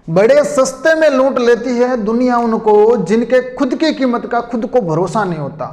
बड़े सस्ते में लूट लेती है दुनिया उनको जिनके खुद की कीमत का खुद को भरोसा नहीं होता।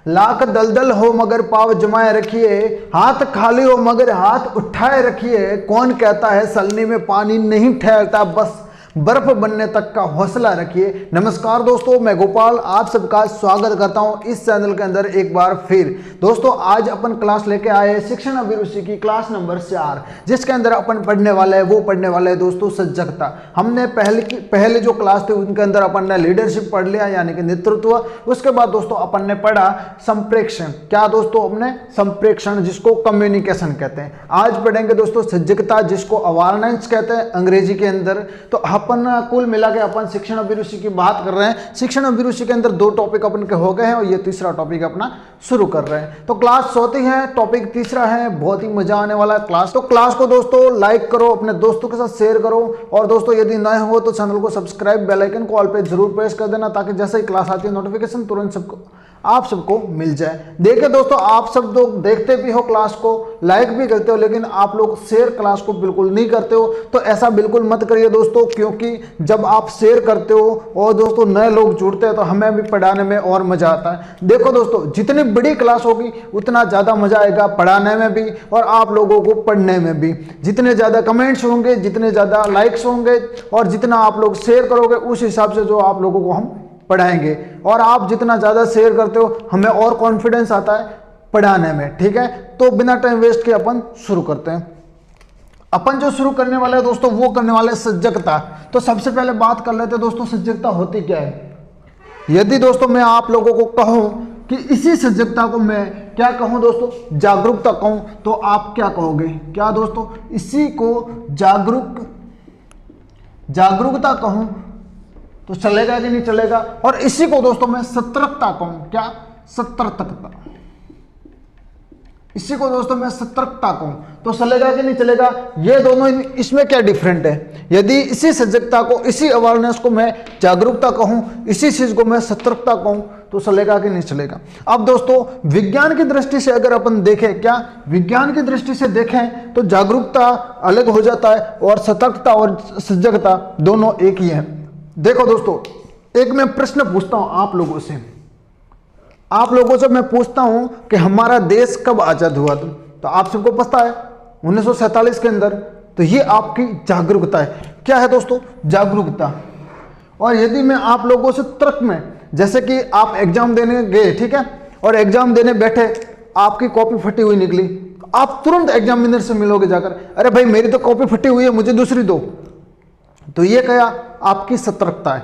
लाख दलदल हो मगर पाव जमाए रखिए, हाथ खाली हो मगर हाथ उठाए रखिए। कौन कहता है सलनी में पानी नहीं ठहरता, बस बर्फ बनने तक का हौसला रखिए। नमस्कार दोस्तों, मैं गोपाल आप सबका स्वागत करता हूं इस चैनल के अंदर एक बार फिर। दोस्तों आज अपन क्लास लेके आए शिक्षण अभिरुचि की क्लास नंबर 4, जिसके अंदर अपन पढ़ने वाले हैं दोस्तों सजगता। हमने पहले जो क्लास थी उनके अंदर अपन ने लीडरशिप पढ़ लिया यानी कि नेतृत्व। उसके बाद दोस्तों अपन ने पढ़ा संप्रेक्षण। क्या दोस्तों हमने संप्रेक्षण, जिसको कम्युनिकेशन कहते हैं। आज पढ़ेंगे दोस्तों सजगता, जिसको अवेयरनेस कहते हैं अंग्रेजी के अंदर। तो अपन कुल मिला के अपन शिक्षण अभिरुचि की बात कर रहे हैं। शिक्षण अभिरुचि के अंदर 2 टॉपिक अपन के हो गए हैं और ये तीसरा टॉपिक अपना शुरू कर रहे हैं। तो क्लास चौथी है, टॉपिक तीसरा है, बहुत ही मजा आने वाला है क्लास। तो क्लास को दोस्तों लाइक करो, अपने दोस्तों के साथ शेयर करो, और दोस्तों यदि नए हो तो चैनल को सब्सक्राइब, बेल आइकन को ऑल पे जरूर प्रेस कर देना, ताकि जैसे ही क्लास आती है नोटिफिकेशन तुरंत आप सबको मिल जाए। देखिए दोस्तों, आप सब लोग देखते भी हो क्लास को, लाइक भी करते हो, लेकिन आप लोग शेयर क्लास को बिल्कुल नहीं करते हो। तो ऐसा बिल्कुल मत करिए दोस्तों, क्योंकि जब आप शेयर करते हो और दोस्तों नए लोग जुड़ते हैं तो हमें भी पढ़ाने में और मजा आता है। देखो दोस्तों, जितनी बड़ी क्लास होगी उतना ज्यादा मजा आएगा पढ़ाने में भी और आप लोगों को पढ़ने में भी। जितने ज्यादा कमेंट्स होंगे, जितने ज्यादा लाइक्स होंगे और जितना आप लोग शेयर करोगे, उस हिसाब से जो आप लोगों को हम पढ़ाएंगे। और आप जितना ज्यादा शेयर करते हो हमें और कॉन्फिडेंस आता है पढ़ाने में। ठीक है, तो बिना टाइम वेस्ट के अपन शुरू करते हैं। अपन जो शुरू करने वाले हैं दोस्तों वो करने वाले सजगता। तो सबसे पहले बात कर लेते हैं दोस्तों सजगता होती क्या है। यदि दोस्तों मैं आप लोगों को कहूं कि इसी सजगता को मैं क्या कहूं दोस्तों, जागरूकता कहूं, तो आप क्या कहोगे? क्या दोस्तों, इसी को जागरूकता कहूं तो चलेगा कि नहीं चलेगा? और इसी को दोस्तों मैं सतर्कता कहूं, क्या? सतर्कता। इसी को दोस्तों मैं सतर्कता कहूं तो चलेगा कि नहीं चलेगा? ये दोनों, इसमें क्या डिफरेंट है? यदि इसी सजगता को, इसी अवेयरनेस को मैं जागरूकता कहूं, इसी चीज को मैं सतर्कता कहूं तो चलेगा कि नहीं चलेगा? अब दोस्तों विज्ञान की दृष्टि से अगर अपन देखें, क्या विज्ञान की दृष्टि से देखें तो जागरूकता अलग हो जाता है और सतर्कता और सजगता दोनों एक ही है। देखो दोस्तों, एक मैं प्रश्न पूछता हूं आप लोगों से। आप लोगों से मैं पूछता हूं कि हमारा देश कब आजाद हुआ? तो आप सबको पता है 1947 के अंदर। तो ये आपकी जागरूकता है। क्या है दोस्तों? जागरूकता। और यदि मैं आप लोगों से तर्क में, जैसे कि आप एग्जाम देने गए, ठीक है, और एग्जाम देने बैठे, आपकी कॉपी फटी हुई निकली, आप तुरंत एग्जामिनर से मिलोगे जाकर, अरे भाई मेरी तो कॉपी फटी हुई है, मुझे दूसरी दो। तो ये क्या? आपकी सतर्कता है।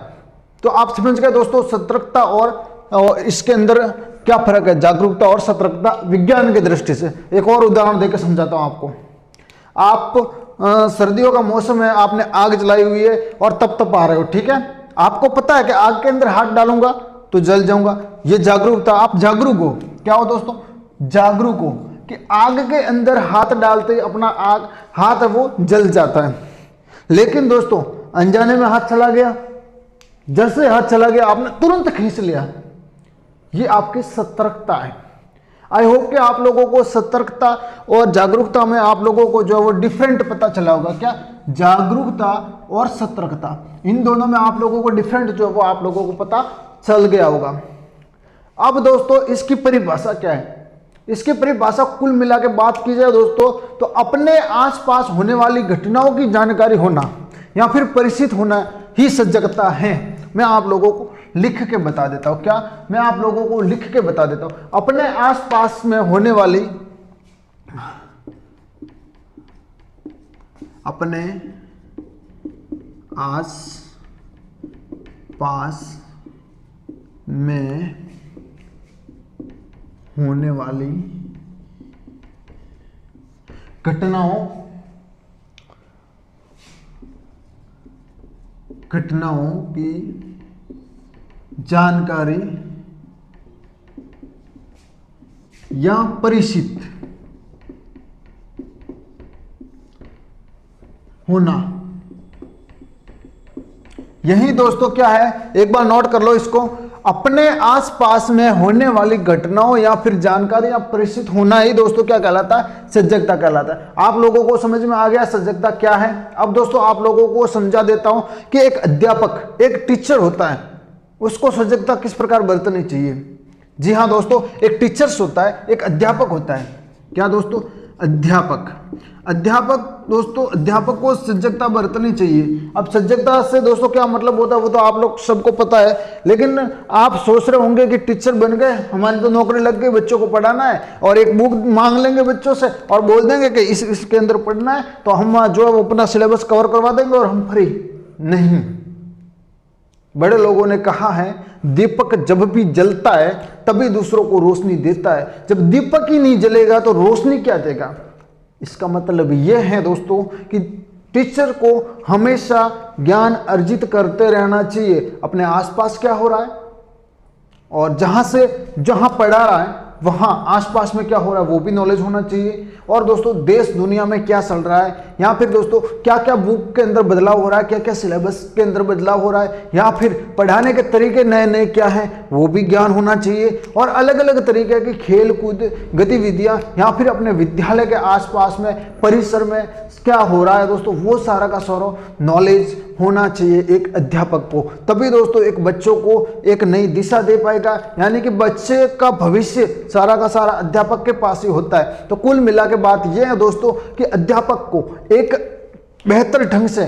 तो आप समझ गए दोस्तों सतर्कता और इसके अंदर क्या फर्क है, जागरूकता और सतर्कता विज्ञान की दृष्टि से। एक और उदाहरण देकर समझाता हूं आपको। आप सर्दियों का मौसम है, आपने आग जलाई हुई है और तप आ रहे हो, ठीक है, आपको पता है कि आग के अंदर हाथ डालूंगा तो जल जाऊंगा। ये जागरूकता, आप जागरूक हो। क्या हो दोस्तों? जागरूक हो कि आग के अंदर हाथ डालते अपना हाथ है वो जल जाता है। लेकिन दोस्तों अनजाने में हाथ चला गया, जैसे हाथ चला गया आपने तुरंत खींच लिया, ये आपकी सतर्कता है। आई होप कि आप लोगों को सतर्कता और जागरूकता में आप लोगों को जो है वो डिफरेंट पता चला होगा। क्या? जागरूकता और सतर्कता, इन दोनों में आप लोगों को डिफरेंट जो है वो आप लोगों को पता चल गया होगा। अब दोस्तों इसकी परिभाषा क्या है? इसकी परिभाषा कुल मिला के बात की जाए दोस्तों तो अपने आसपास होने वाली घटनाओं की जानकारी होना या फिर परिचित होना ही सजगता है। मैं आप लोगों को लिख के बता देता हूं। क्या? मैं आप लोगों को लिख के बता देता हूं। अपने आसपास में होने वाली, अपने आस पास में होने वाली घटनाओं की जानकारी या परिचित होना, यही दोस्तों क्या है, एक बार नोट कर लो इसको। अपने आसपास में होने वाली घटनाओं या फिर जानकारी या परिचित होना ही दोस्तों क्या कहलाता है, सजगता कहलाता है। आप लोगों को समझ में आ गया सजगता क्या है। अब दोस्तों आप लोगों को समझा देता हूं कि एक अध्यापक, एक टीचर होता है, उसको सजगता किस प्रकार बरतनी चाहिए। जी हाँ दोस्तों, एक टीचर्स होता है, एक अध्यापक होता है। क्या दोस्तों, अध्यापक। दोस्तों अध्यापक को सजगता बरतनी चाहिए। अब सजगता से दोस्तों क्या मतलब होता है वो तो आप लोग सबको पता है, लेकिन आप सोच रहे होंगे कि टीचर बन गए, हमारी तो नौकरी लग गई, बच्चों को पढ़ाना है और एक बुक मांग लेंगे बच्चों से और बोल देंगे कि इसके अंदर पढ़ना है, तो हम जो है अपना सिलेबस कवर करवा देंगे और हम फ्री। नहीं, बड़े लोगों ने कहा है दीपक जब भी जलता है तभी दूसरों को रोशनी देता है, जब दीपक ही नहीं जलेगा तो रोशनी क्या देगा। इसका मतलब यह है दोस्तों कि टीचर को हमेशा ज्ञान अर्जित करते रहना चाहिए, अपने आसपास क्या हो रहा है और जहां पढ़ा रहा है वहां आसपास में क्या हो रहा है वो भी नॉलेज होना चाहिए। और दोस्तों देश दुनिया में क्या चल रहा है, या फिर दोस्तों क्या क्या बुक के अंदर बदलाव हो रहा है, क्या क्या सिलेबस के अंदर बदलाव हो रहा है, या फिर पढ़ाने के तरीके नए नए क्या हैं वो भी ज्ञान होना चाहिए। और अलग अलग तरीके की खेल कूद गतिविधियां या फिर अपने विद्यालय के आसपास में परिसर में क्या हो रहा है दोस्तों, वो सारा का सारा नॉलेज होना चाहिए एक अध्यापक को। तभी दोस्तों एक बच्चों को एक नई दिशा दे पाएगा, यानी कि बच्चे का भविष्य सारा का सारा अध्यापक के पास ही होता है। तो कुल मिला के बात यह है दोस्तों कि अध्यापक को एक बेहतर ढंग से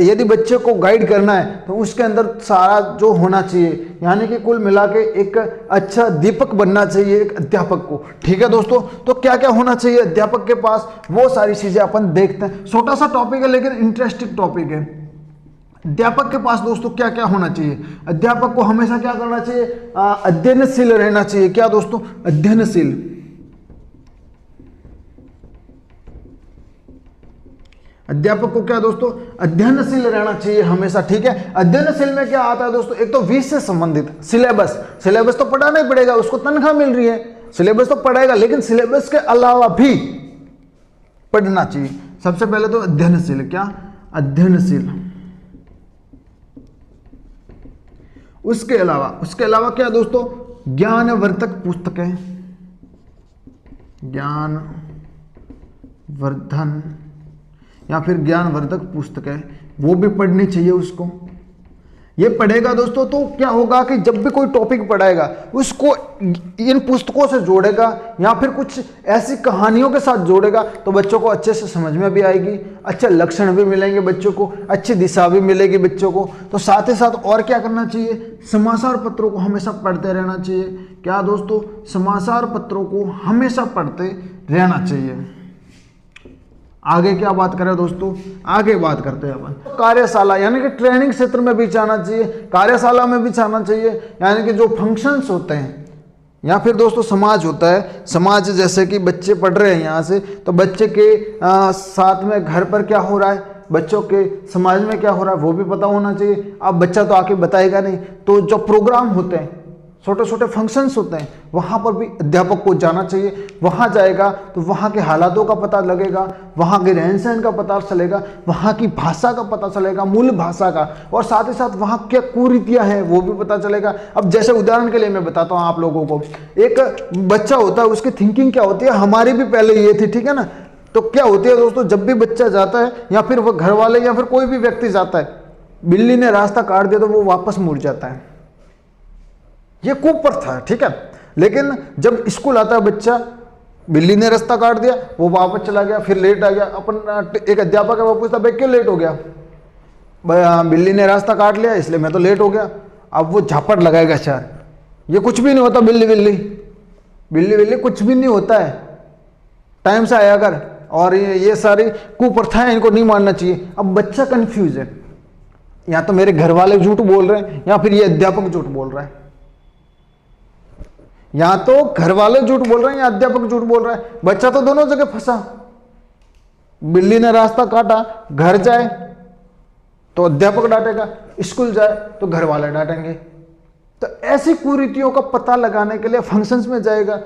यदि बच्चे को गाइड करना है तो उसके अंदर सारा जो होना चाहिए, यानी कि कुल मिला के एक अच्छा दीपक बनना चाहिए एक अध्यापक को। ठीक है दोस्तों, तो क्या क्या होना चाहिए अध्यापक के पास वो सारी चीजें अपन देखते हैं। छोटा सा टॉपिक है लेकिन इंटरेस्टिंग टॉपिक है। अध्यापक के पास दोस्तों क्या क्या होना चाहिए। अध्यापक को हमेशा क्या करना चाहिए, अध्ययनशील रहना चाहिए। क्या दोस्तों, अध्ययनशील। अध्यापक को क्या दोस्तों, अध्ययनशील रहना चाहिए हमेशा। ठीक है, अध्ययनशील में क्या आता है दोस्तों, एक तो विषय से संबंधित सिलेबस तो पढ़ाना ही पड़ेगा, उसको तनख्वाह मिल रही है, सिलेबस तो पढ़ाएगा, लेकिन सिलेबस के अलावा भी पढ़ना चाहिए। सबसे पहले तो अध्ययनशील। क्या, अध्ययनशील। उसके अलावा क्या दोस्तों, ज्ञानवर्धक पुस्तकें, ज्ञानवर्धन या फिर ज्ञानवर्धक पुस्तकें वो भी पढ़नी चाहिए उसको। ये पढ़ेगा दोस्तों तो क्या होगा कि जब भी कोई टॉपिक पढ़ाएगा उसको इन पुस्तकों से जोड़ेगा या फिर कुछ ऐसी कहानियों के साथ जोड़ेगा तो बच्चों को अच्छे से समझ में भी आएगी, अच्छे लक्षण भी मिलेंगे बच्चों को, अच्छी दिशा भी मिलेगी बच्चों को। तो साथ ही साथ और क्या करना चाहिए, समाचार पत्रों को हमेशा पढ़ते रहना चाहिए। क्या दोस्तों, समाचार पत्रों को हमेशा पढ़ते रहना चाहिए। आगे क्या बात करें दोस्तों, आगे बात करते हैं अपन कार्यशाला, यानी कि ट्रेनिंग क्षेत्र में भी जाना चाहिए, कार्यशाला में भी जाना चाहिए। यानी कि जो फंक्शंस होते हैं या फिर दोस्तों समाज होता है, समाज जैसे कि बच्चे पढ़ रहे हैं यहाँ से, तो बच्चे के साथ में घर पर क्या हो रहा है, बच्चों के समाज में क्या हो रहा है वो भी पता होना चाहिए। अब बच्चा तो आके बताएगा नहीं, तो जो प्रोग्राम होते हैं, छोटे छोटे फंक्शंस होते हैं, वहाँ पर भी अध्यापक को जाना चाहिए। वहाँ जाएगा तो वहाँ के हालातों का पता लगेगा, वहाँ के रहन सहन का पता चलेगा, वहाँ की भाषा का पता चलेगा, मूल भाषा का, और साथ ही साथ वहाँ क्या कुरीतियाँ हैं वो भी पता चलेगा। अब जैसे उदाहरण के लिए मैं बताता हूँ आप लोगों को, एक बच्चा होता है, उसकी थिंकिंग क्या होती है, हमारी भी पहले ये थी, ठीक है ना। तो क्या होती है दोस्तों, जब भी बच्चा जाता है या फिर वह घर वाले या फिर कोई भी व्यक्ति जाता है, बिल्ली ने रास्ता काट दिया तो वो वापस मुड़ जाता है, ये कुप्रथा है, ठीक है। लेकिन जब स्कूल आता है बच्चा, बिल्ली ने रास्ता काट दिया, वो वापस चला गया, फिर लेट आ गया, अपन एक अध्यापक है वो पूछता भाई क्यों लेट हो गया, बिल्ली ने रास्ता काट लिया इसलिए मैं तो लेट हो गया। अब वो झापट लगाएगा चार, ये कुछ भी नहीं होता, बिल्ली कुछ भी नहीं होता है, टाइम से आया कर। और ये सारी कुप्रथाएं इनको नहीं मानना चाहिए। अब बच्चा कंफ्यूज है, या तो मेरे घर वाले झूठ बोल रहे हैं या फिर ये अध्यापक झूठ बोल रहा है, या तो घर वाले झूठ बोल रहे हैं या अध्यापक झूठ बोल रहा है। बच्चा तो दोनों जगह फंसा, बिल्ली ने रास्ता काटा, घर जाए तो अध्यापक डांटेगा, स्कूल जाए तो घर वाले डांटेंगे। तो ऐसी कुरीतियों का पता लगाने के लिए फंक्शंस में जाएगा,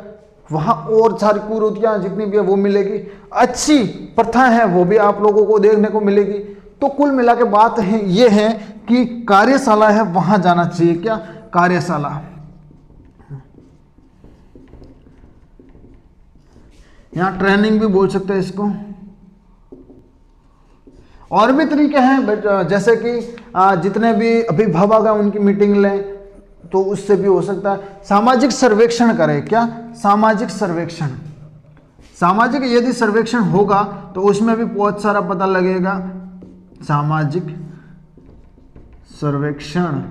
वहां और सारी कुरीतियां जितनी भी है वो मिलेगी, अच्छी प्रथा है वो भी आप लोगों को देखने को मिलेगी। तो कुल मिला के बात है ये है कि कार्यशाला है वहां जाना चाहिए। क्या, कार्यशाला। यहाँ ट्रेनिंग भी बोल सकते हैं इसको। और भी तरीके हैं, जैसे कि जितने भी अभिभावक हैं उनकी मीटिंग लें, तो उससे भी हो सकता है। सामाजिक सर्वेक्षण करें, क्या सामाजिक सर्वेक्षण, सामाजिक यदि सर्वेक्षण होगा तो उसमें भी बहुत सारा पता लगेगा। सामाजिक सर्वेक्षण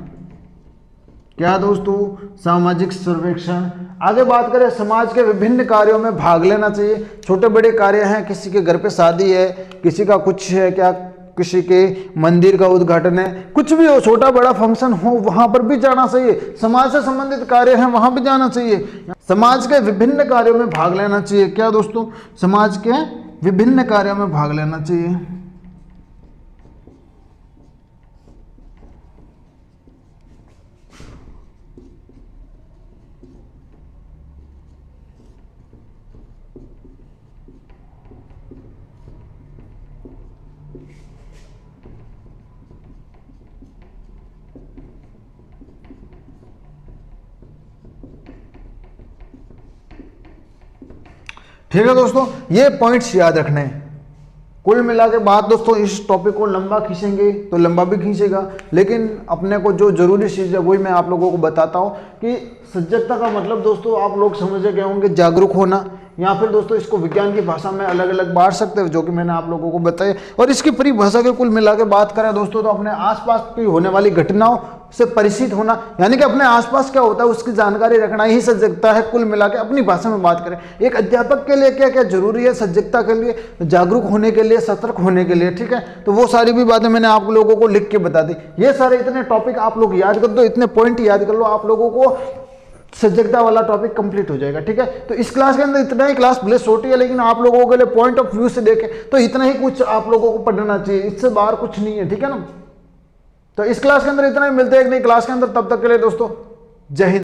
क्या दोस्तों, सामाजिक सर्वेक्षण। आगे बात करें, समाज के विभिन्न कार्यों में भाग लेना चाहिए। छोटे बड़े कार्य हैं, किसी के घर पे शादी है, किसी का कुछ है, क्या किसी के मंदिर का उद्घाटन है, कुछ भी हो, छोटा बड़ा फंक्शन हो, वहां पर भी जाना चाहिए। समाज से संबंधित कार्य हैं वहां भी जाना चाहिए। समाज के विभिन्न कार्यों में भाग लेना चाहिए। क्या दोस्तों, समाज के विभिन्न कार्यों में भाग लेना चाहिए। ठीक है दोस्तों, ये पॉइंट्स याद रखने हैं। कुल मिला के बात दोस्तों, इस टॉपिक को लंबा खींचेंगे तो लंबा भी खींचेगा, लेकिन अपने को जो जरूरी चीज़ है वही मैं आप लोगों को बताता हूँ कि सजगता का मतलब दोस्तों आप लोग समझ गए होंगे, जागरूक होना, या फिर दोस्तों इसको विज्ञान की भाषा में अलग अलग बांट सकते हैं, जो कि मैंने आप लोगों को बताया। और इसकी परिभाषा के कुल मिला के बात करें दोस्तों, तो अपने आसपास की होने वाली घटनाओं से परिचित होना, यानी कि अपने आसपास क्या होता है उसकी जानकारी रखना ही सजगता है। कुल मिला के अपनी भाषा में बात करें, एक अध्यापक के लिए क्या क्या जरूरी है सजगता के लिए, जागरूक होने के लिए, सतर्क होने के लिए, ठीक है। तो वो सारी भी बातें मैंने आप लोगों को लिख के बता दी। ये सारे इतने टॉपिक आप लोग याद कर दो, इतने पॉइंट याद कर लो, आप लोगों को सजगता वाला टॉपिक कंप्लीट हो जाएगा, ठीक है। तो इस क्लास के अंदर इतना ही, क्लास भले छोटी है लेकिन आप लोगों के लिए पॉइंट ऑफ व्यू से देखें तो इतना ही कुछ आप लोगों को पढ़ना चाहिए, इससे बाहर कुछ नहीं है, ठीक है ना। तो इस क्लास के अंदर इतना ही, मिलते हैं एक नई क्लास के अंदर, तब तक के लिए दोस्तों जय हिंद।